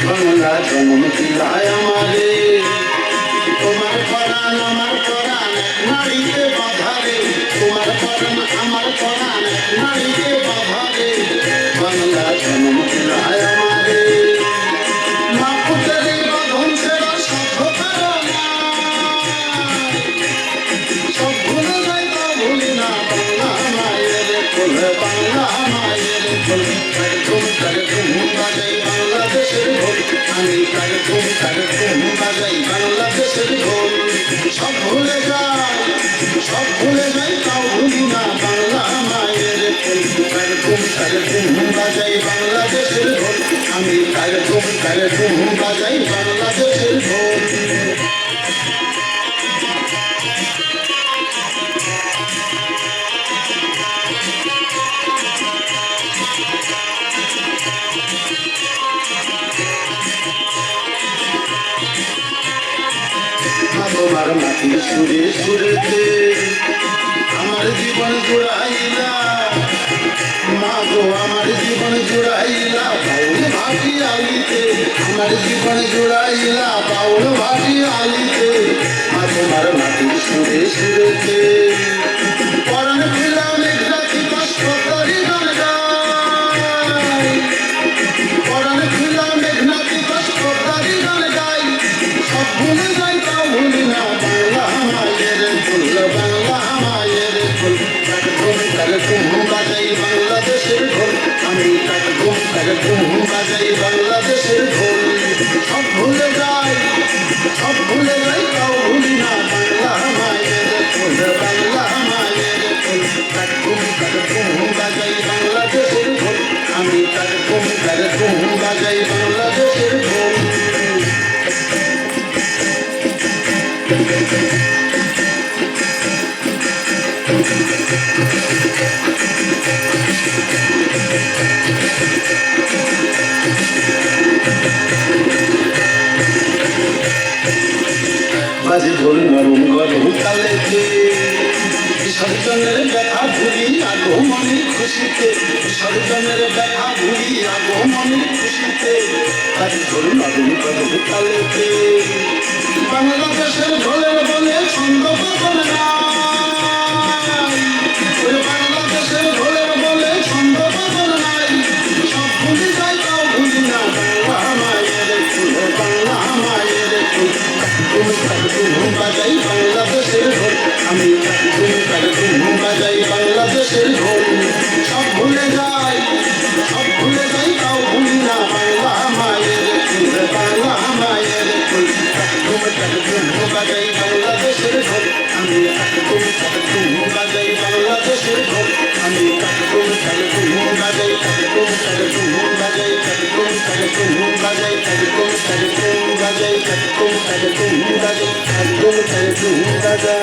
বাংলা জন্ম দিলায় আমারে, তোমার পরাণ আমার পরাণ নারীতে বাধারে, তোমার পরাণ আমার পরাণ নারীতে বাধারে। বাংলা জন্ম দিলায় আমারে, মা পুত্রে বাঁধন ছেড়া সভ্যতার সব ভুলে যাই তা ভুলি না। বাংলা মায়ের কোল, বাংলা মায়ের কোল, তার ধুম বাজাই বাংলাদেশের ঢোল। আমি তার ধুম বাজাই বাংলাদেশের ঢোল। সব ভুলে যাই, সব ভুলে যাই তাও ভুলি না। বাংলা মায়ের কোল, তার ধুম বাজাই বাংলাদেশের ঢোল। আমি তার ধুম বাজাই বাংলাদেশের ঢোল। তোমার মাটির সুরে সুরেতে আমার জীবন জুড়াইলা, মা গো আমার জীবন জুড়াইলা বাউল ভাটি আলিতে, আমার জীবন জুড়াইলা বাউল ভাটি আলিতে। মা তোমার মাটির সুরে সুরেতে পরাণ খুলা মেঘরাতি কষ্ট করি গান গাই, পরাণ খুলা মেঘনাতি কষ্ট করি গান গাই। সব ভুলে যাই তাও ভুলি না। বাংলা মায়ের ফুল, বাংলা মায়ের ফুল, তার ধুম বাজাই বাংলাদেশের ঢোল। আমি তার ধুম বাজাই বাংলাদেশের ঢোল। সব ভুলে যাই, সব ভুলে যাই তাও ভুলি না। বাংলা মায়ের ফুল, বাংলা মায়ের ফুল, তার ধুম বাজাই বাংলাদেশের ঢোল। আমি তার ধুম বাজাই বাংলাদেশের ঢোল। বাজে ঢোল নরম গরম তালেতে, বিসর্জনের ব্যথা ভুলি আগমনের খুশিতে, বিসর্জনের ব্যথা ভুলি আগমনের খুশিতে। বাজে ঢোল নরম গরম তালেতে, বাংলাদেশের ঢোলের বলে ছন্দ পাগল নাই, বাংলাদেশের ঢোলের বলে ছন্দ পাগল নাই। সব ভুলি যাই তাও ভুলি না। বাংলা মায়ের ফুল, বাংলা মায়ের ফুল, ধুম বাজাই বাংলাদেশের ঢোল। আমি ধুম বাজাই বাংলাদেশের ঢোল। সব ভুলে যাই, সব ভুলে যাই তাও ভুলি না। বাংলা মায়ের ফুল, বাংলা মায়ের ফুল, ধুম বাজাই বাংলাদেশের ঢোল। আমি ধুম বাজাই বাংলাদেশের ঢোল। আমি ধুম বাজাই, ধুম বাজাই, ধুম বাজাই, ধুম বাজাই, ধুম বাজাই।